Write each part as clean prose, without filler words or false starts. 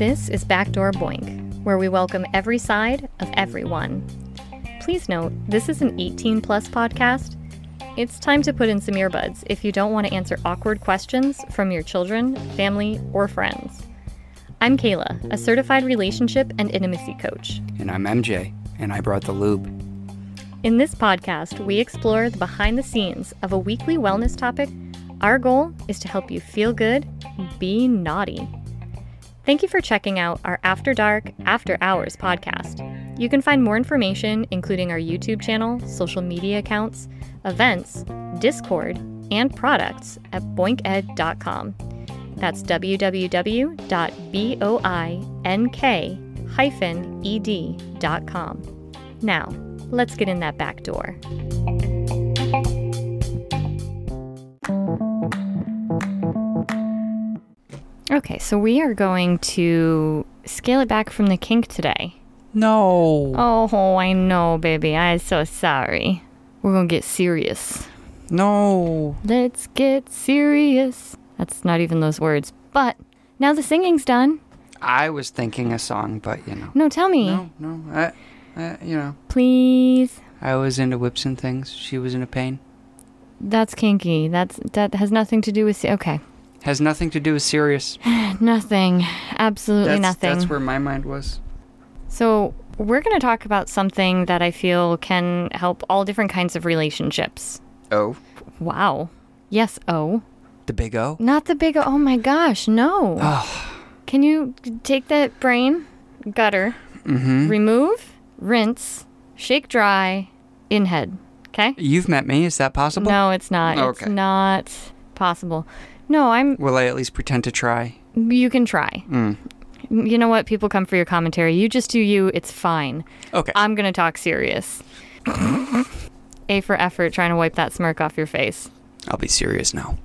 This is Backdoor Boink, where we welcome every side of everyone. Please note, this is an 18-plus podcast. It's time to put in some earbuds if you don't want to answer awkward questions from your children, family, or friends. I'm Kayla, a certified relationship and intimacy coach. And I'm MJ, and I brought the lube. In this podcast, we explore the behind the scenes of a weekly wellness topic. Our goal is to help you feel good, be naughty. Thank you for checking out our After Dark, After Hours podcast. You can find more information, including our YouTube channel, social media accounts, events, Discord, and products at boinked.com. That's www.boink-ed.com. Now, let's get in that back door. Okay, so we are going to scale it back from the kink today. No. Oh, I know, baby. I'm so sorry. We're going to get serious. No. Let's get serious. That's not even those words. But now the singing's done. I was thinking a song, but you know. No, tell me. No. You know. Please. I was into whips and things. She was into pain. That's kinky. That has nothing to do with... Okay. Has nothing to do with serious. Nothing. Absolutely nothing. That's where my mind was. So we're going to talk about something that I feel can help all different kinds of relationships. Oh. Wow. Yes, O. The big O? Not the big O. Oh my gosh, no. Oh. Can you take that brain, gutter, remove, rinse, shake dry, in head, okay? You've met me. Is that possible? No, it's not. Oh, okay. It's not possible. No, Will I at least pretend to try? You can try. You know what? People come for your commentary. You just do you. It's fine. Okay. I'm going to talk serious. A for effort, trying to wipe that smirk off your face. I'll be serious now.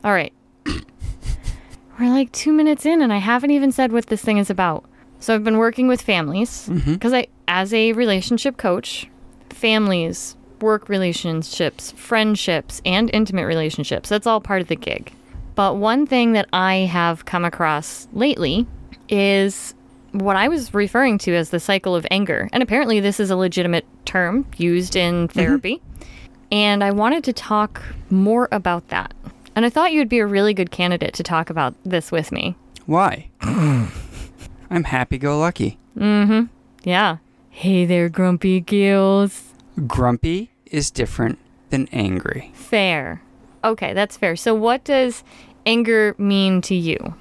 All right. We're like 2 minutes in, and I haven't even said what this thing is about. So I've been working with families because as a relationship coach, families, work relationships, friendships, and intimate relationships, that's all part of the gig. But one thing that I have come across lately is what I was referring to as the cycle of anger. And apparently this is a legitimate term used in therapy. And I wanted to talk more about that. And I thought you'd be a really good candidate to talk about this with me. Why? I'm happy-go-lucky. Yeah. Hey there, grumpy gills. Grumpy is different than angry. Fair. Okay, that's fair. So what does anger mean to you?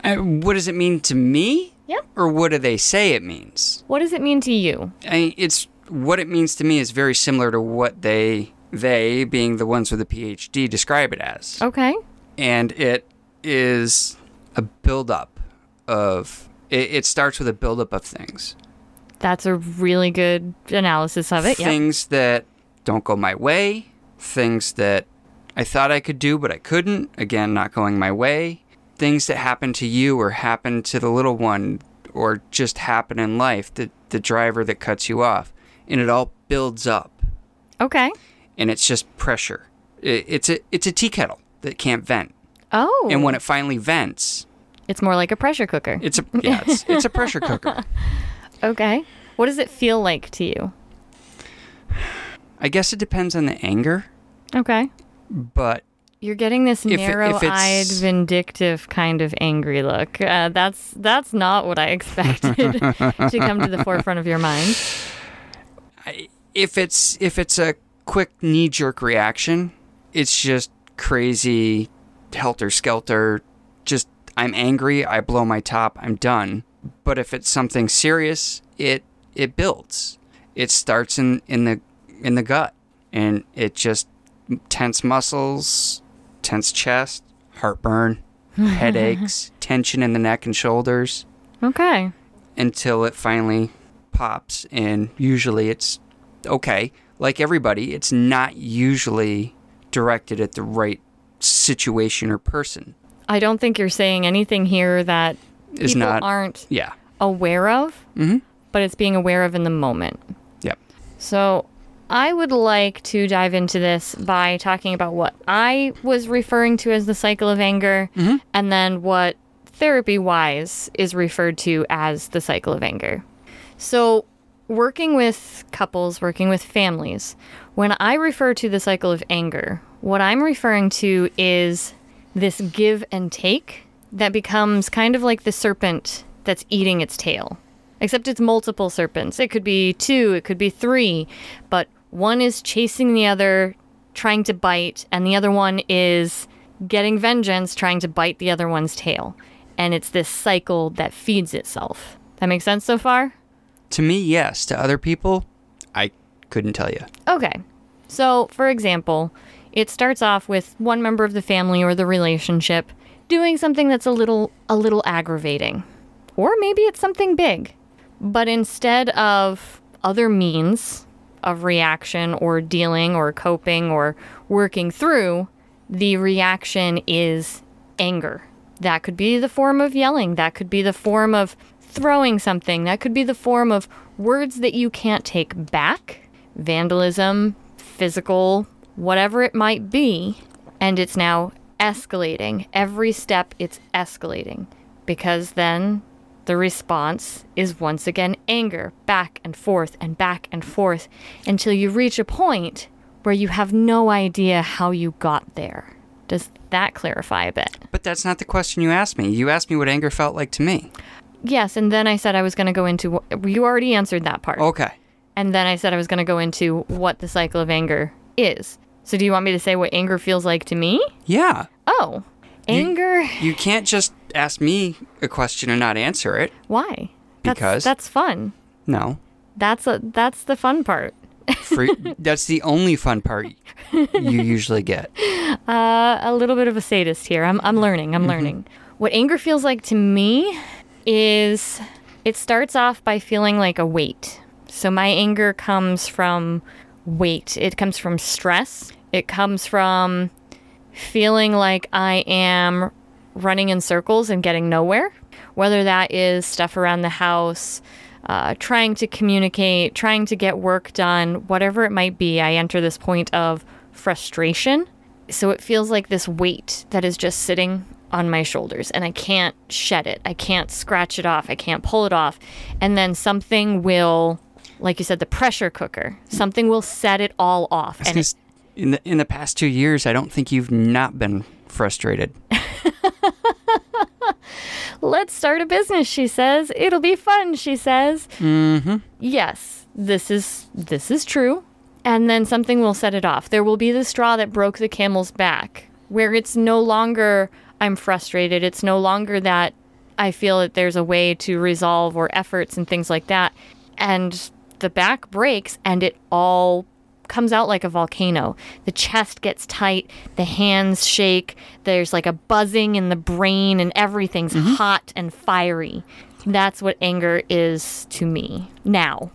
What does it mean to me? Yep. Or what do they say it means? What does it mean to you? It's what it means to me is very similar to what they being the ones with a PhD describe it as. Okay. And it is a buildup of it starts with a buildup of things. That's a really good analysis of it. Things that don't go my way, things that I thought I could do, but I couldn't. Again, not going my way. Things that happen to you or happen to the little one or just happen in life, the driver that cuts you off. And it all builds up. Okay. And it's just pressure. It's a tea kettle that can't vent. Oh. And when it finally vents... It's more like a pressure cooker. It's a pressure cooker. Okay. What does it feel like to you? I guess it depends on the anger. Okay. But you're getting this narrow-eyed, vindictive kind of angry look. That's not what I expected to come to the forefront of your mind. If it's a quick knee-jerk reaction, it's just crazy, helter-skelter. Just I'm angry, I blow my top, I'm done. But if it's something serious, it builds. It starts in the gut, and it just tense muscles, tense chest, heartburn, headaches, tension in the neck and shoulders. Okay. Until it finally pops, and usually it's okay. Like everybody, it's not usually directed at the right situation or person. I don't think you're saying anything here that is people not aren't aware of, but it's being aware of in the moment. Yep. So I would like to dive into this by talking about what I was referring to as the cycle of anger, and then what therapy-wise is referred to as the cycle of anger. So working with couples, working with families, when I refer to the cycle of anger, what I'm referring to is this give and take that becomes kind of like the serpent that's eating its tail. Except it's multiple serpents. It could be 2, it could be 3, but one is chasing the other, trying to bite, and the other one is getting vengeance, trying to bite the other one's tail. And it's this cycle that feeds itself. That makes sense so far? To me, yes. To other people, I couldn't tell you. Okay. So, for example, it starts off with one member of the family or the relationship doing something that's a little aggravating. Or maybe it's something big. But instead of other means of reaction or dealing or coping or working through, the reaction is anger. That could be the form of yelling. That could be the form of throwing something. That could be the form of words that you can't take back, vandalism, physical, whatever it might be. And it's now escalating. Every step it's escalating, because then the response is once again anger, back and forth until you reach a point where you have no idea how you got there. Does that clarify a bit? But that's not the question you asked me. You asked me what anger felt like to me. Yes, and then I said I was going to go into... You already answered that part. Okay. And then I said I was going to go into what the cycle of anger is. So do you want me to say what anger feels like to me? Yeah. Oh, anger... You can't just ask me a question and not answer it. Why? Because... That's fun. No. That's the fun part. That's the only fun part you usually get. A little bit of a sadist here. I'm learning. I'm learning. What anger feels like to me is it starts off by feeling like a weight. So my anger comes from weight. It comes from stress. It comes from feeling like I am running in circles and getting nowhere, whether that is stuff around the house, trying to communicate, trying to get work done, whatever it might be. I enter this point of frustration. So it feels like this weight that is just sitting on my shoulders and I can't shed it. I can't scratch it off. I can't pull it off. And then something will, like you said, the pressure cooker, something will set it all off. And in the past 2 years, I don't think you've not been frustrated. Let's start a business, she says. It'll be fun, she says. Mm-hmm. Yes, this is true. And then something will set it off. There will be the straw that broke the camel's back, where it's no longer I'm frustrated. It's no longer that I feel that there's a way to resolve or efforts and things like that. And the back breaks and it all comes out like a volcano. The chest gets tight, the hands shake, there's like a buzzing in the brain and everything's hot and fiery. That's what anger is to me now.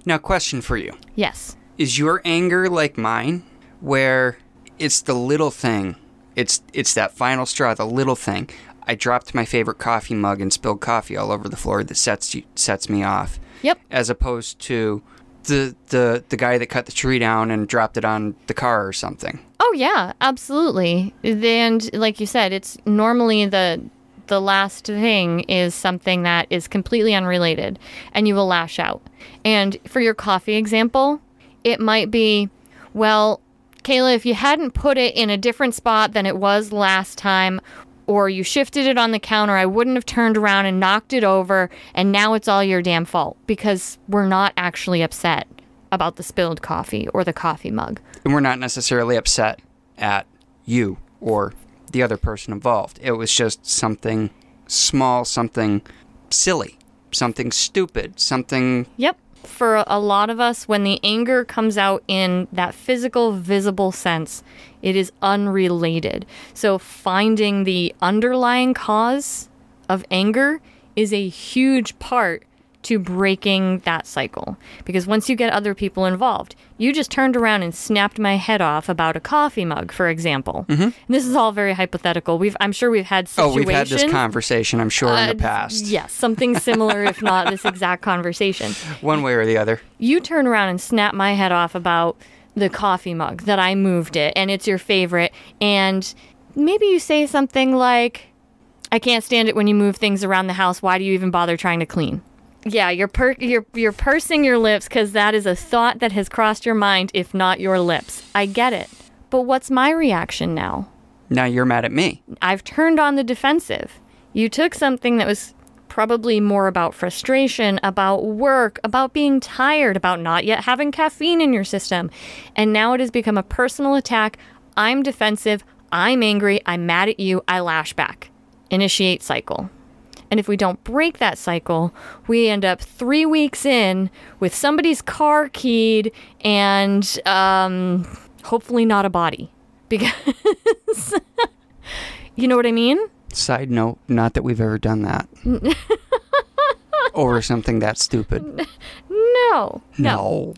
Now, question for you. Yes. Is your anger like mine, where it's the little thing, it's that final straw, the little thing. I dropped my favorite coffee mug and spilled coffee all over the floor that sets me off. Yep. As opposed to the guy that cut the tree down and dropped it on the car or something. Oh yeah, absolutely. And like you said, it's normally the last thing is something that is completely unrelated and you will lash out. And for your coffee example, it might be, well, Kayla, if you hadn't put it in a different spot than it was last time, or you shifted it on the counter, I wouldn't have turned around and knocked it over, and now it's all your damn fault, because we're not actually upset about the spilled coffee or the coffee mug. And we're not necessarily upset at you or the other person involved. It was just something small, something silly, something stupid, something... Yep. For a lot of us, when the anger comes out in that physical, visible sense, it is unrelated. So finding the underlying cause of anger is a huge part to breaking that cycle. Because once you get other people involved, you just turned around and snapped my head off about a coffee mug, for example. And this is all very hypothetical. I'm sure we've had situations. Oh, we've had this conversation, I'm sure, in the past. Yes, something similar, if not this exact conversation. One way or the other. You turn around and snap my head off about the coffee mug, that I moved it, and it's your favorite. And maybe you say something like, I can't stand it when you move things around the house. Why do you even bother trying to clean? Yeah, you're pursing your lips because that is a thought that has crossed your mind, if not your lips. I get it. But what's my reaction now? Now you're mad at me. I've turned on the defensive. You took something that was probably more about frustration, about work, about being tired, about not yet having caffeine in your system. And now it has become a personal attack. I'm defensive. I'm angry. I'm mad at you. I lash back. Initiate cycle. And if we don't break that cycle, we end up 3 weeks in with somebody's car keyed and hopefully not a body. Because, you know what I mean? Side note, not that we've ever done that. Over something that stupid. No. No.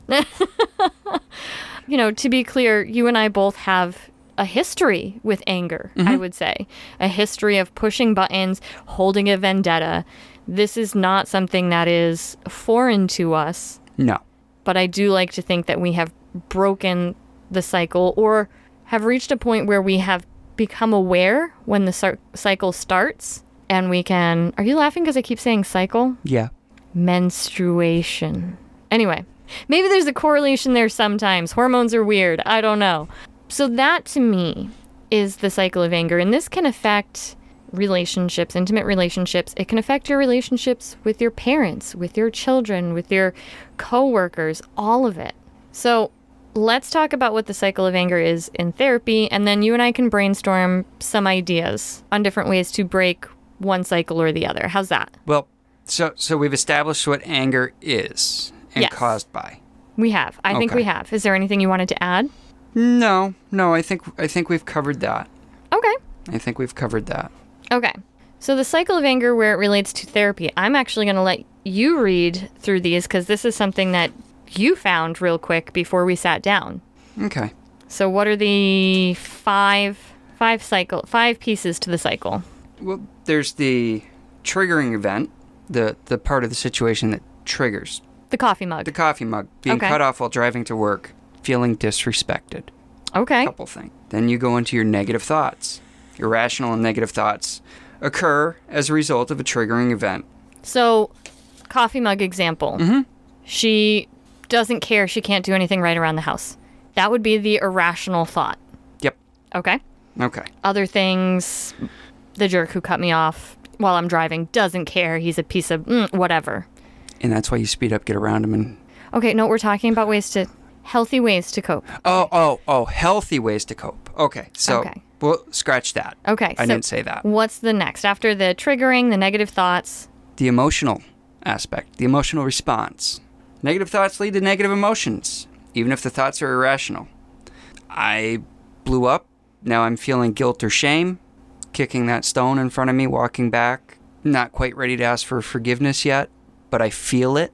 To be clear, you and I both have a history with anger, I would say. A history of pushing buttons, holding a vendetta. This is not something that is foreign to us. No. But I do like to think that we have broken the cycle or have reached a point where we have become aware when the cycle starts and we can... Are you laughing because I keep saying cycle? Yeah. Menstruation. Anyway, maybe there's a correlation there sometimes. Hormones are weird. I don't know. So that, to me, is the cycle of anger. And this can affect relationships, intimate relationships. It can affect your relationships with your parents, with your children, with your coworkers, all of it. So let's talk about what the cycle of anger is in therapy, and then you and I can brainstorm some ideas on different ways to break one cycle or the other. How's that? Well, so we've established what anger is and caused by. We have. I think we have. Is there anything you wanted to add? No. I think we've covered that. Okay. I think we've covered that. Okay. So the cycle of anger where it relates to therapy, I'm actually going to let you read through these because this is something that you found real quick before we sat down. Okay. So what are the five pieces to the cycle? Well, there's the triggering event, the part of the situation that triggers. The coffee mug. The coffee mug. Being cut off while driving to work. Feeling disrespected. Okay. Couple things. Then you go into your negative thoughts. Irrational and negative thoughts occur as a result of a triggering event. So, coffee mug example. Mm-hmm. She doesn't care. She can't do anything right around the house. That would be the irrational thought. Yep. Okay. Okay. Other things, the jerk who cut me off while I'm driving doesn't care. He's a piece of whatever. And that's why you speed up, get around him, and... Okay, no, we're talking about healthy ways to cope. Oh, healthy ways to cope. Okay, so we'll scratch that. Okay. I didn't say that. What's the next? After the triggering, the negative thoughts? The emotional aspect, the emotional response. Negative thoughts lead to negative emotions, even if the thoughts are irrational. I blew up. Now I'm feeling guilt or shame, kicking that stone in front of me, walking back, not quite ready to ask for forgiveness yet, but I feel it.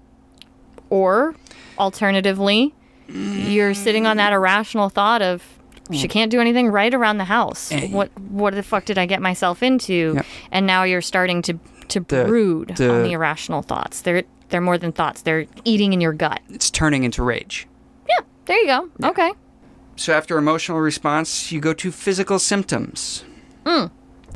Or, alternatively, you're sitting on that irrational thought of, she can't do anything right around the house. What the fuck did I get myself into? Yep. And now you're starting to brood on the irrational thoughts. They're more than thoughts. They're eating in your gut. It's turning into rage. Yeah, there you go. Yeah. Okay. So after emotional response, you go to physical symptoms.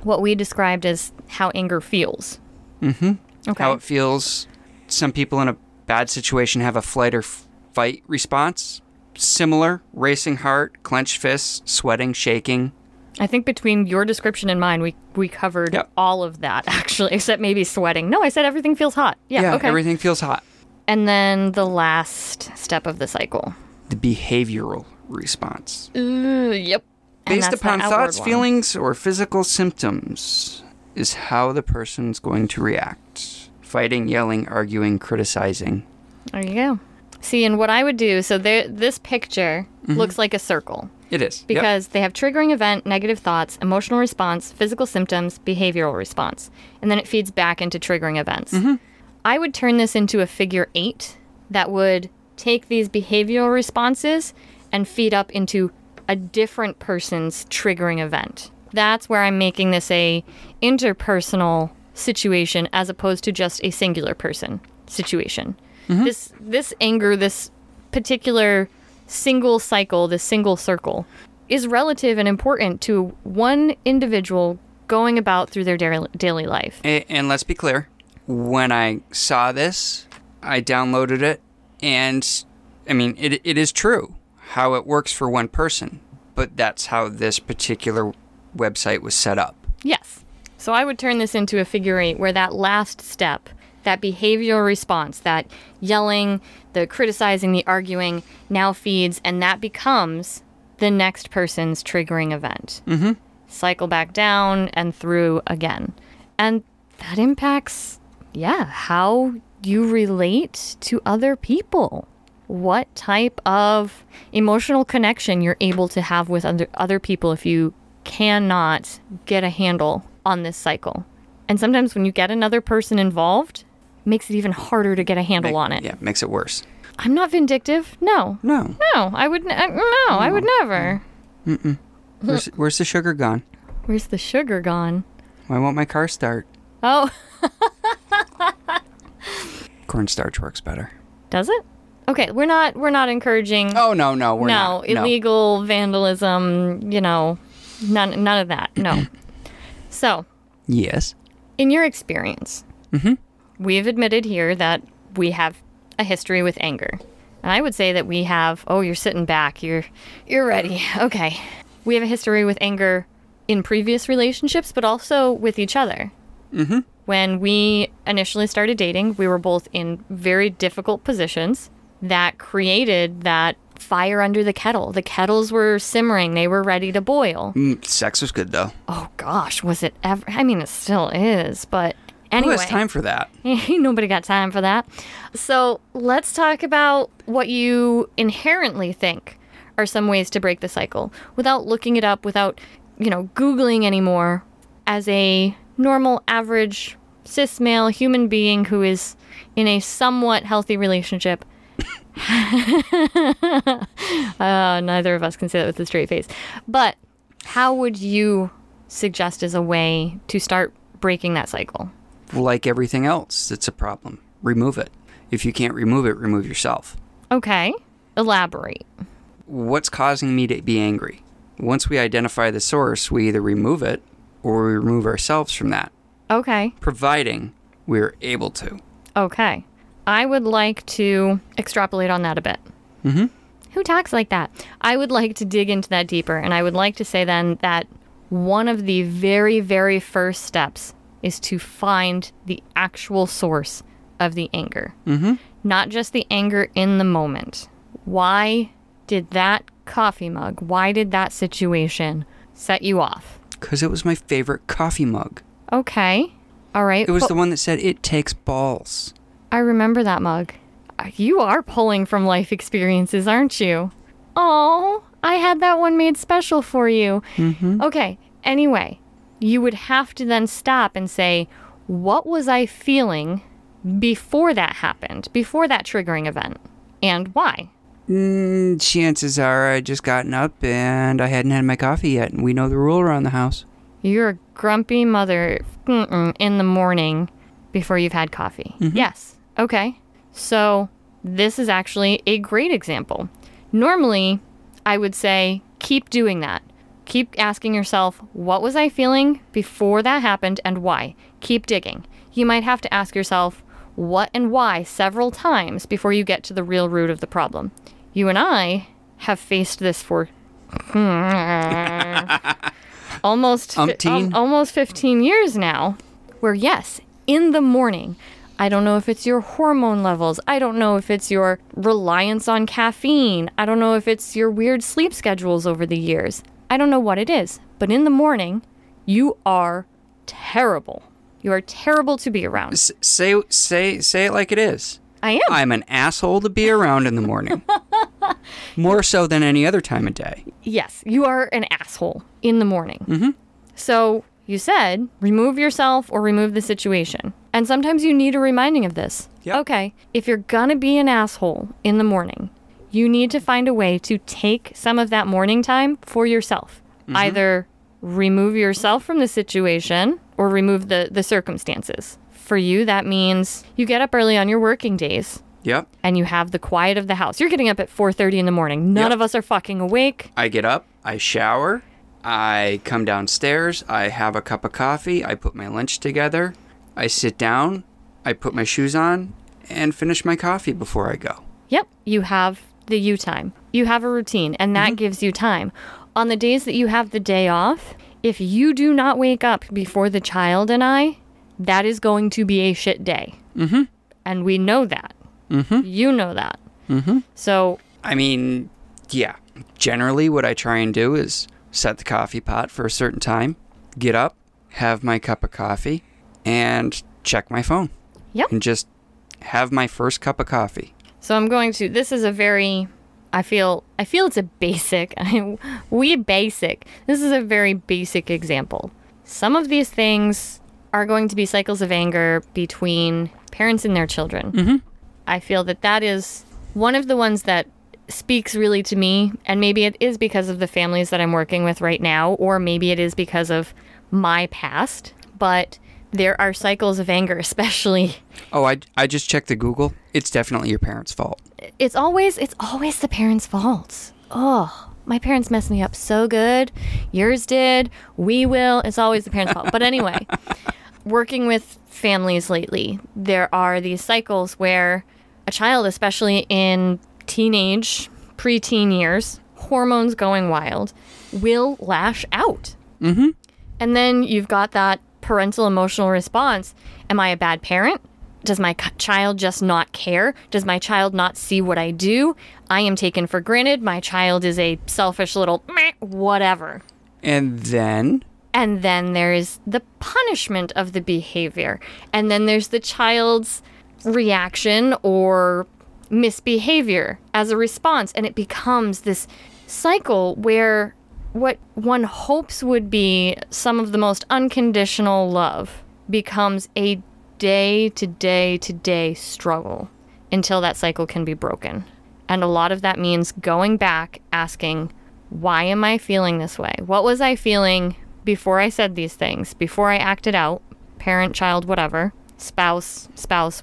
What we described as how anger feels. Mm-hmm. Okay. How it feels. Some people in a bad situation have a flight or fight response. Similar, racing heart, clenched fists, sweating, shaking. I think between your description and mine, we covered all of that, actually, except maybe sweating. No, I said everything feels hot. Yeah, okay. Everything feels hot. And then the last step of the cycle. The behavioral response. Yep. Based upon thoughts, feelings, or physical symptoms is how the person's going to react. Fighting, yelling, arguing, criticizing. There you go. See, and what I would do, so this picture looks like a circle. It is. Because they have triggering event, negative thoughts, emotional response, physical symptoms, behavioral response. And then it feeds back into triggering events. I would turn this into a figure 8 that would take these behavioral responses and feed up into a different person's triggering event. That's where I'm making this a interpersonal situation as opposed to just a singular person situation. This anger, this particular single cycle, this single circle, is relative and important to one individual going about through their daily life. And let's be clear. When I saw this, I downloaded it, and I mean, it is true how it works for one person, but that's how this particular website was set up. Yes. So I would turn this into a figure 8 where that last step, that behavioral response, that yelling, the criticizing, the arguing now feeds, and that becomes the next person's triggering event. Mm-hmm. Cycle back down and through again. And that impacts, how you relate to other people. What type of emotional connection you're able to have with other people if you cannot get a handle on this cycle. And sometimes when you get another person involved, it makes it even harder to get a handle on it. Yeah, makes it worse. I'm not vindictive. No. I would never. Mm-mm. Where's the sugar gone? Where's the sugar gone? Why won't my car start? Oh. Cornstarch works better. Does it? Okay, we're not encouraging. Oh no, we're not. No, illegal vandalism, none of that. No. So, yes. In your experience, we've admitted here that we have a history with anger. And I would say that we have, you're sitting back, you're ready. Okay. We have a history with anger in previous relationships, but also with each other. Mm-hmm. When we initially started dating, we were both in very difficult positions that created that fire under the kettle. The kettles were simmering. They were ready to boil. Sex was good, though. Oh, gosh. Was it ever? I mean, it still is, but anyway. Who has time for that? Nobody got time for that. So let's talk about what you inherently think are some ways to break the cycle without looking it up, without, Googling anymore, as a normal, average, cis male human being who is in a somewhat healthy relationship. Neither of us can say that with a straight face. But how would you suggest as a way to start breaking that cycle? Like everything else, it's a problem. Remove it. If you can't remove it, remove yourself. Okay. Elaborate. What's causing me to be angry? Once we identify the source, we either remove it or we remove ourselves from that. Okay. Providing we're able to. Okay. I would like to extrapolate on that a bit. Mm-hmm. Who talks like that? I would like to dig into that deeper, and I would like to say then that one of the very, very first steps is to find the actual source of the anger. Mm-hmm. Not just the anger in the moment. Why did that coffee mug, why did that situation set you off? Because it was my favorite coffee mug. Okay. All right. It was the one that said, "It takes balls." I remember that mug. You are pulling from life experiences, aren't you? Oh, I had that one made special for you. Mm-hmm. Okay. Anyway, you would have to then stop and say, what was I feeling before that happened, before that triggering event, and why? Chances are I just gotten up and I hadn't had my coffee yet, and we know the rule around the house. You're a grumpy mother in the morning before you've had coffee. Mm-hmm. Yes. Okay. So this is actually a great example. Normally, I would say keep doing that. Keep asking yourself, what was I feeling before that happened and why? Keep digging. You might have to ask yourself what and why several times before you get to the real root of the problem. You and I have faced this for almost 15 years now, where yes, in the morning, I don't know if it's your hormone levels. I don't know if it's your reliance on caffeine. I don't know if it's your weird sleep schedules over the years. I don't know what it is. But in the morning, you are terrible. You are terrible to be around. Say it like it is. I am. I'm an asshole to be around in the morning. More so than any other time of day. Yes, you are an asshole in the morning. Mm-hmm. So you said remove yourself or remove the situation. And sometimes you need a reminding of this. Yep. Okay, if you're gonna be an asshole in the morning, you need to find a way to take some of that morning time for yourself. Mm-hmm. Either remove yourself from the situation or remove the circumstances. For you, that means you get up early on your working days. Yep. And you have the quiet of the house. You're getting up at 4:30 in the morning. None of us are fucking awake. I get up, I shower, I come downstairs, I have a cup of coffee, I put my lunch together, I sit down, I put my shoes on, and finish my coffee before I go. Yep, you have the you time. You have a routine, and that gives you time. On the days that you have the day off, if you do not wake up before the child and I, that is going to be a shit day. Mm-hmm. And we know that. Mm-hmm. You know that. Mm-hmm. So... I mean, yeah. Generally, what I try and do is set the coffee pot for a certain time, get up, have my cup of coffee, and check my phone. Yep. And just have my first cup of coffee. So I'm going to... This is a very... I feel it's a basic. Basic. This is a very basic example. Some of these things are going to be cycles of anger between parents and their children. Mm-hmm. I feel that is one of the ones that speaks really to me, and maybe it is because of the families that I'm working with right now, or maybe it is because of my past, but there are cycles of anger, especially... Oh, I just checked the Google. It's definitely your parents' fault. It's always the parents' fault. Oh, my parents messed me up so good. Yours did. We will. It's always the parents' fault. But anyway, working with families lately, there are these cycles where a child, especially in teenage, preteen years, hormones going wild, will lash out. Mm-hmm. And then you've got that parental emotional response. Am I a bad parent? Does my child just not care? Does my child not see what I do? I am taken for granted. My child is a selfish little meh, whatever. And then there is the punishment of the behavior. And then there's the child's reaction or misbehavior as a response. And it becomes this cycle where what one hopes would be some of the most unconditional love becomes a day-to-day struggle until that cycle can be broken. And a lot of that means going back, asking, why am I feeling this way? What was I feeling before I said these things, before I acted out, parent, child, whatever, spouse,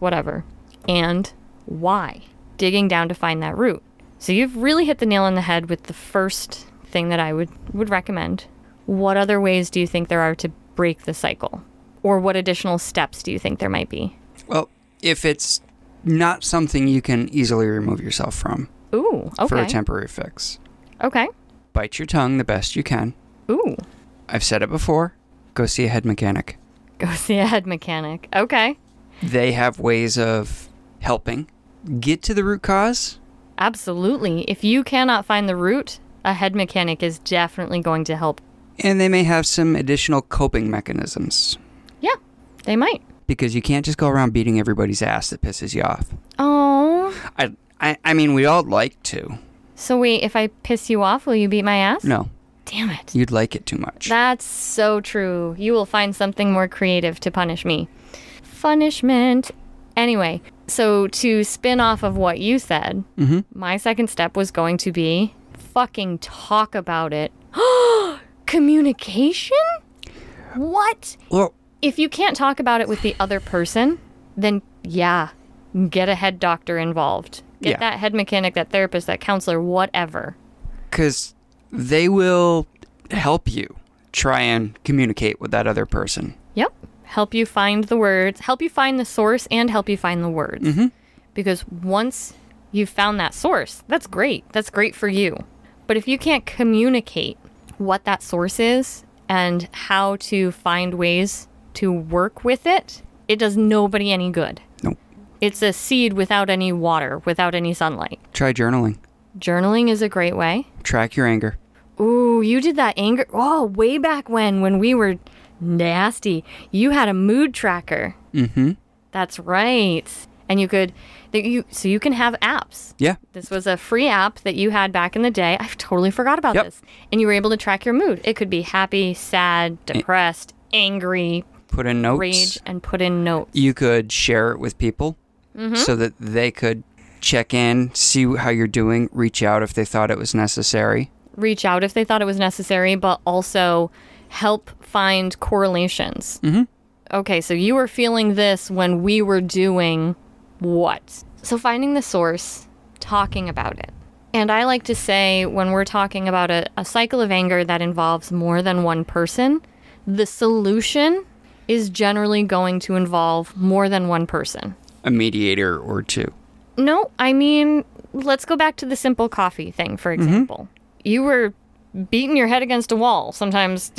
whatever, and why? Digging down to find that root. So you've really hit the nail on the head with the first thing that I would recommend. What other ways do you think there are to break the cycle? Or what additional steps do you think there might be? Well, if it's not something you can easily remove yourself from. Ooh, okay. For a temporary fix. Okay. Bite your tongue the best you can. Ooh. I've said it before. Go see a head mechanic. Go see a head mechanic. Okay. They have ways of helping. Get to the root cause. Absolutely. If you cannot find the root, a head mechanic is definitely going to help. And they may have some additional coping mechanisms. Yeah, they might. Because you can't just go around beating everybody's ass that pisses you off. Oh. I mean, we all like to. So wait, if I piss you off, will you beat my ass? No. Damn it. You'd like it too much. That's so true. You will find something more creative to punish me. Punishment. Anyway, so to spin off of what you said, my second step was going to be fucking talk about it. Communication? What? Well, if you can't talk about it with the other person, then yeah, get a head doctor involved. Get that head mechanic, that therapist, that counselor, whatever. Because they will help you try and communicate with that other person. Yep. Help you find the words, help you find the source, and help you find the words. Because once you've found that source, that's great. That's great for you. But if you can't communicate what that source is and how to find ways to work with it, it does nobody any good. Nope. It's a seed without any water, without any sunlight. Try journaling. Journaling is a great way. Track your anger. Ooh, you did that anger. Oh, way back when we were nasty. You had a mood tracker. That's right. And you could, so you can have apps. Yeah. This was a free app that you had back in the day. I totally forgot about this. And you were able to track your mood. It could be happy, sad, depressed, angry. Put in notes. Rage, and put in notes. You could share it with people so that they could check in, see how you're doing, reach out if they thought it was necessary. Reach out if they thought it was necessary, but also help find correlations. Okay, so you were feeling this when we were doing what? So finding the source, talking about it, And I like to say, when we're talking about a cycle of anger that involves more than one person, the solution is generally going to involve more than one person. A mediator or two. No, I mean, let's go back to the simple coffee thing, for example. You were beating your head against a wall, sometimes,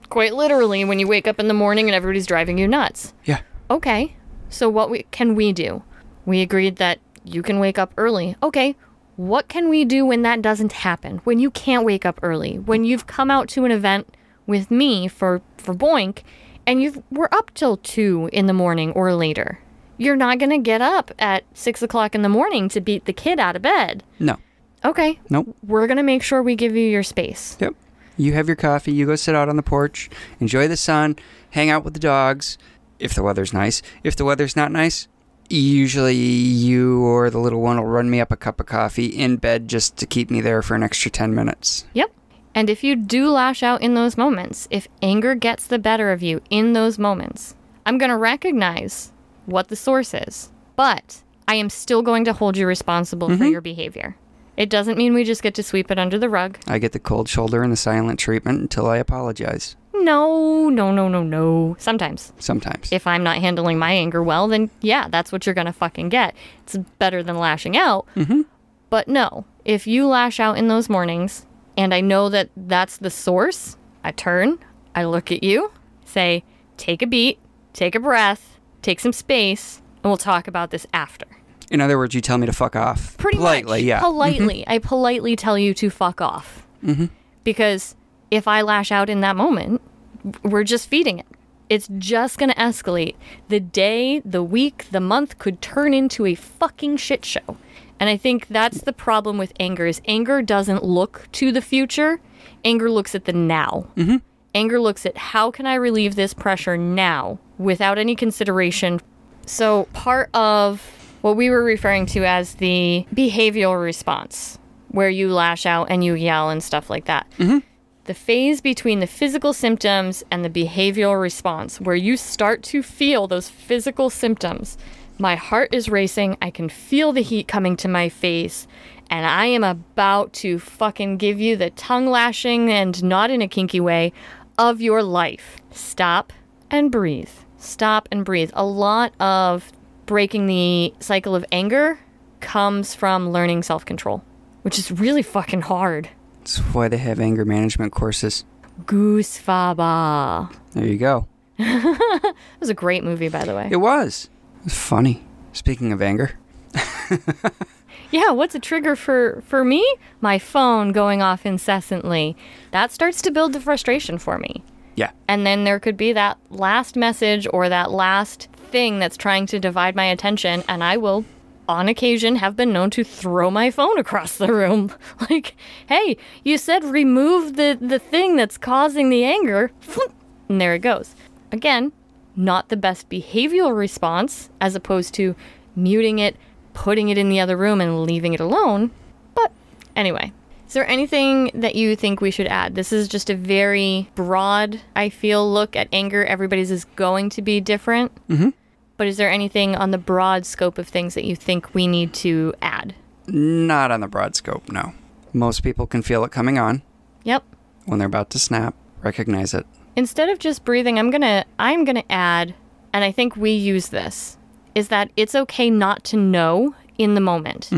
quite literally, when you wake up in the morning and everybody's driving you nuts. Yeah. Okay, so what can we do? We agreed that you can wake up early. Okay, what can we do when that doesn't happen? When you can't wake up early? When you've come out to an event with me for Boink, and we're up till 2 in the morning or later. You're not going to get up at 6 o'clock in the morning to beat the kid out of bed. No. Okay. Nope. We're going to make sure we give you your space. Yep. You have your coffee, you go sit out on the porch, enjoy the sun, hang out with the dogs, if the weather's nice. If the weather's not nice, usually you or the little one will run me up a cup of coffee in bed just to keep me there for an extra 10 minutes. Yep. And if you do lash out in those moments, if anger gets the better of you in those moments, I'm going to recognize what the source is, but I am still going to hold you responsible for your behavior. It doesn't mean we just get to sweep it under the rug. I get the cold shoulder and the silent treatment until I apologize. No. Sometimes. If I'm not handling my anger well, then yeah, that's what you're going to fucking get. It's better than lashing out. But no, if you lash out in those mornings, and I know that that's the source, I turn, I look at you, say, take a beat, take a breath, take some space, and we'll talk about this after. In other words, you tell me to fuck off. Pretty politely, much. Yeah. Politely. I politely tell you to fuck off. Because if I lash out in that moment, we're just feeding it. It's just going to escalate. The day, the week, the month could turn into a fucking shit show. And I think that's the problem with anger, is anger doesn't look to the future. Anger looks at the now. Anger looks at, how can I relieve this pressure now without any consideration? So part of what we were referring to as the behavioral response, where you lash out and you yell and stuff like that. The phase between the physical symptoms and the behavioral response, where you start to feel those physical symptoms. My heart is racing. I can feel the heat coming to my face. And I am about to fucking give you the tongue lashing, and not in a kinky way, of your life. Stop and breathe. Stop and breathe. A lot of breaking the cycle of anger comes from learning self-control, which is really fucking hard. That's why they have anger management courses. Goosefaba. There you go. It was a great movie, by the way. It was. It was funny. Speaking of anger. Yeah, what's a trigger for me? My phone going off incessantly. That starts to build the frustration for me. Yeah. And then there could be that last message or that last thing that's trying to divide my attention, and I will, on occasion, have been known to throw my phone across the room. Like, hey, you said remove the thing that's causing the anger. And there it goes. Again, not the best behavioral response, as opposed to muting it, putting it in the other room, and leaving it alone. But anyway, is there anything that you think we should add? This is just a very broad, I feel, look at anger. Everybody's is going to be different. But is there anything on the broad scope of things that you think we need to add? Not on the broad scope, no. Most people can feel it coming on. Yep. When they're about to snap, recognize it. Instead of just breathing, I'm gonna add, and I think we use this, is that it's okay not to know in the moment.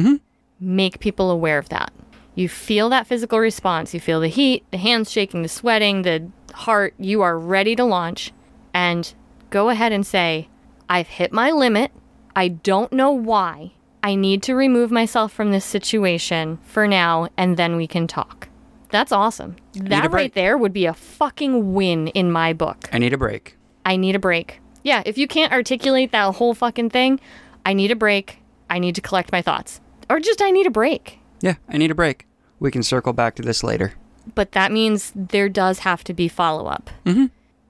Make people aware of that. You feel that physical response. You feel the heat, the hands shaking, the sweating, the heart. You are ready to launch. And go ahead and say, I've hit my limit. I don't know why. I need to remove myself from this situation for now, and then we can talk. That's awesome. That right there would be a fucking win in my book. I need a break. I need a break. Yeah, if you can't articulate that whole fucking thing, I need a break. I need to collect my thoughts. Or just I need a break. Yeah, I need a break. We can circle back to this later. But that means there does have to be follow-up.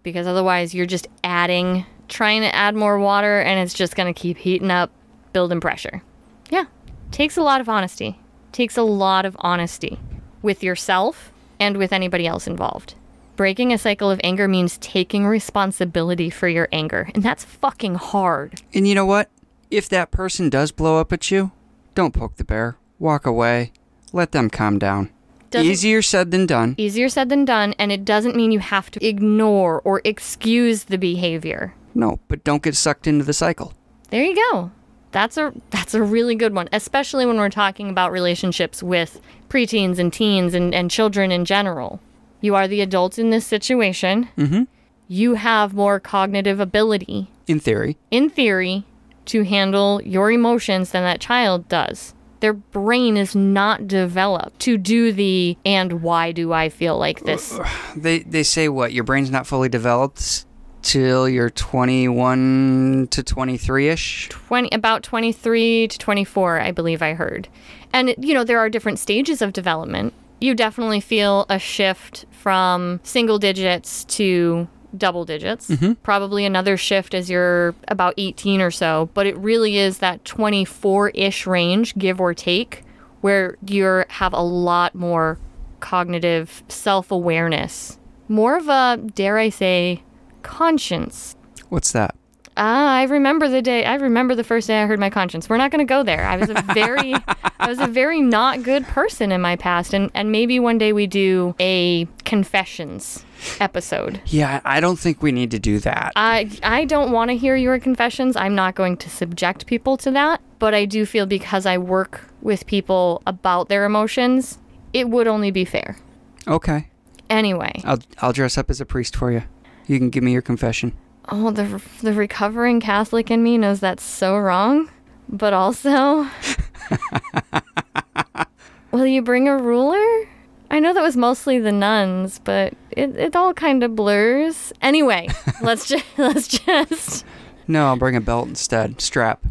Because otherwise you're just trying to add more water, and it's just going to keep heating up, building pressure. Yeah, takes a lot of honesty. Takes a lot of honesty with yourself and with anybody else involved. Breaking a cycle of anger means taking responsibility for your anger, and that's fucking hard. And you know what? If that person does blow up at you, don't poke the bear. Walk away. Let them calm down. Doesn't- Easier said than done. Easier said than done, and it doesn't mean you have to ignore or excuse the behavior. No, but don't get sucked into the cycle. There you go. That's a really good one, especially when we're talking about relationships with preteens and teens and children in general. You are the adult in this situation. Mm-hmm. You have more cognitive ability, In theory. to handle your emotions than that child does. Their brain is not developed to do the "and why do I feel like this?" They say what? Your brain's not fully developed till you're 21 to 23-ish? About 23 to 24, I believe I heard. And, there are different stages of development. You definitely feel a shift from single digits to double digits. Mm-hmm. Probably another shift as you're about 18 or so. But it really is that 24-ish range, give or take, where you have a lot more cognitive self-awareness. More of a, dare I say, conscience. What's that? I remember the first day I heard my conscience. We're not going to go there. I was a very not good person in my past, and maybe one day we do a confessions episode. Yeah, I don't think we need to do that. I don't want to hear your confessions. I'm not going to subject people to that, but I do feel because I work with people about their emotions, it would only be fair. Okay. Anyway. I'll dress up as a priest for you. You can give me your confession. Oh, the recovering Catholic in me knows that's so wrong, but also, will you bring a ruler? I know that was mostly the nuns, but it all kind of blurs. Anyway, let's just. No, I'll bring a belt instead. Strap.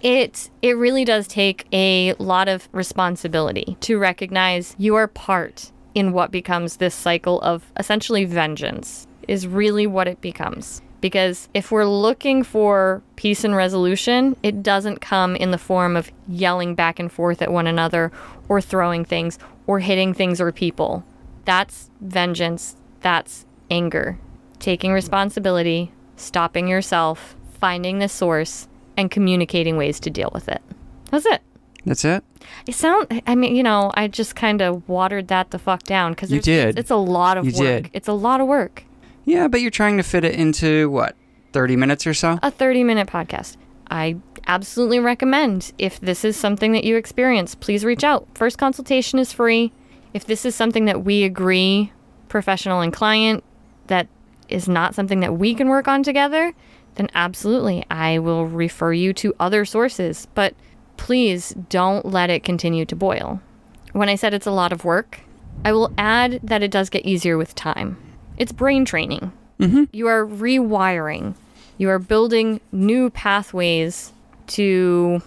It really does take a lot of responsibility to recognize your part in what becomes this cycle of essentially vengeance. Is really what it becomes. Because if we're looking for peace and resolution, it doesn't come in the form of yelling back and forth at one another or throwing things or hitting things or people. That's vengeance. That's anger. Taking responsibility, stopping yourself, finding the source, and communicating ways to deal with it. That's it. That's it? I just kind of watered that the fuck down. Because you did. It's a lot of you work. Did. It's a lot of work. Yeah, but you're trying to fit it into, what, 30 minutes or so? A 30-minute podcast. I absolutely recommend, if this is something that you experience, please reach out. First consultation is free. If this is something that we agree, professional and client, that is not something that we can work on together, then absolutely, I will refer you to other sources. But please don't let it continue to boil. When I said it's a lot of work, I will add that it does get easier with time. It's brain training. Mm-hmm. You are rewiring. You are building new pathways to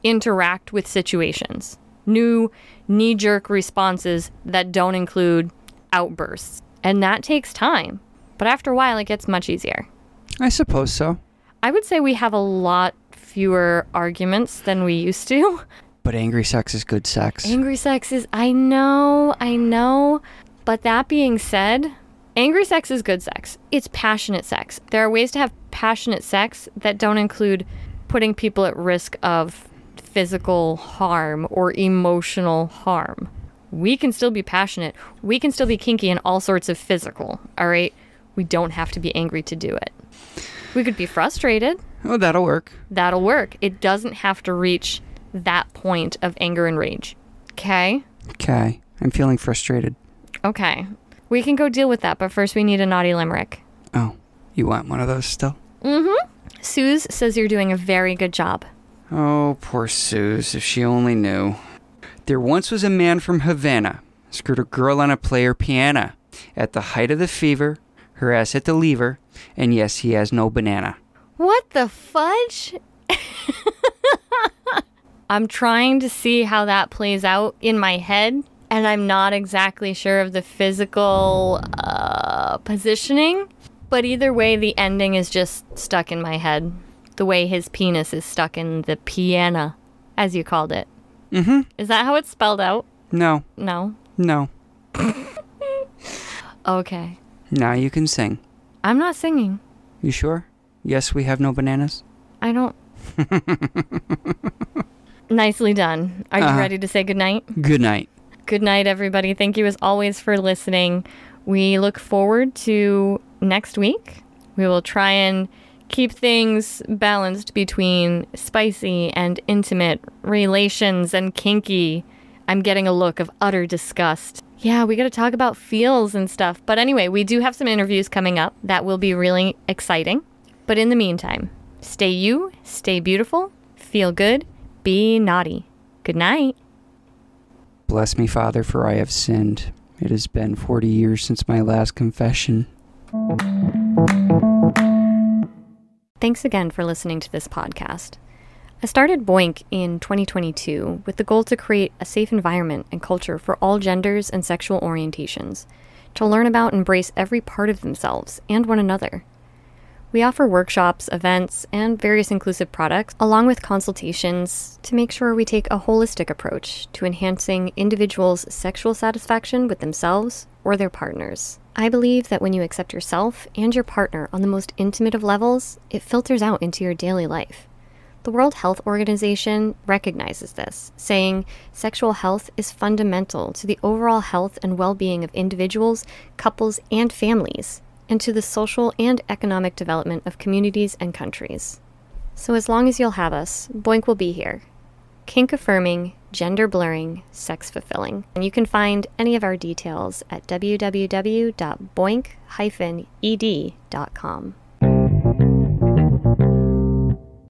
interact with situations. New knee-jerk responses that don't include outbursts. And that takes time. But after a while, it gets much easier. I suppose so. I would say we have a lot fewer arguments than we used to. But angry sex is good sex. Angry sex is... I know. But that being said... Angry sex is good sex. It's passionate sex. There are ways to have passionate sex that don't include putting people at risk of physical harm or emotional harm. We can still be passionate. We can still be kinky and all sorts of physical, all right? We don't have to be angry to do it. We could be frustrated. Oh, that'll work. That'll work. It doesn't have to reach that point of anger and rage. Okay? Okay. I'm feeling frustrated. Okay. We can go deal with that, but first we need a naughty limerick. Oh, you want one of those still? Mm-hmm. Suze says you're doing a very good job. Oh, poor Suze, if she only knew. There once was a man from Havana, screwed a girl on a player piano. At the height of the fever, her ass hit the lever, and yes, he has no banana. What the fudge? I'm trying to see how that plays out in my head. And I'm not exactly sure of the physical positioning. But either way, the ending is just stuck in my head. The way his penis is stuck in the piano, as you called it. Mm-hmm. Is that how it's spelled out? No. No? No. Okay. Now you can sing. I'm not singing. You sure? Yes, we have no bananas? I don't... Nicely done. Are you ready to say goodnight? Good night. Good night, everybody. Thank you as always for listening. We look forward to next week. We will try and keep things balanced between spicy and intimate, relations and kinky. I'm getting a look of utter disgust. Yeah, we got to talk about feels and stuff. But anyway, we do have some interviews coming up that will be really exciting. But in the meantime, stay you, stay beautiful, feel good, be naughty. Good night. Bless me, Father, for I have sinned. It has been 40 years since my last confession. Thanks again for listening to this podcast. I started Boink in 2022 with the goal to create a safe environment and culture for all genders and sexual orientations, to learn about and embrace every part of themselves and one another. We offer workshops, events, and various inclusive products, along with consultations to make sure we take a holistic approach to enhancing individuals' sexual satisfaction with themselves or their partners. I believe that when you accept yourself and your partner on the most intimate of levels, it filters out into your daily life. The World Health Organization recognizes this, saying sexual health is fundamental to the overall health and well-being of individuals, couples, and families, and to the social and economic development of communities and countries. So as long as you'll have us, Boink will be here. Kink-affirming, gender-blurring, sex-fulfilling. And you can find any of our details at www.boink-ed.com.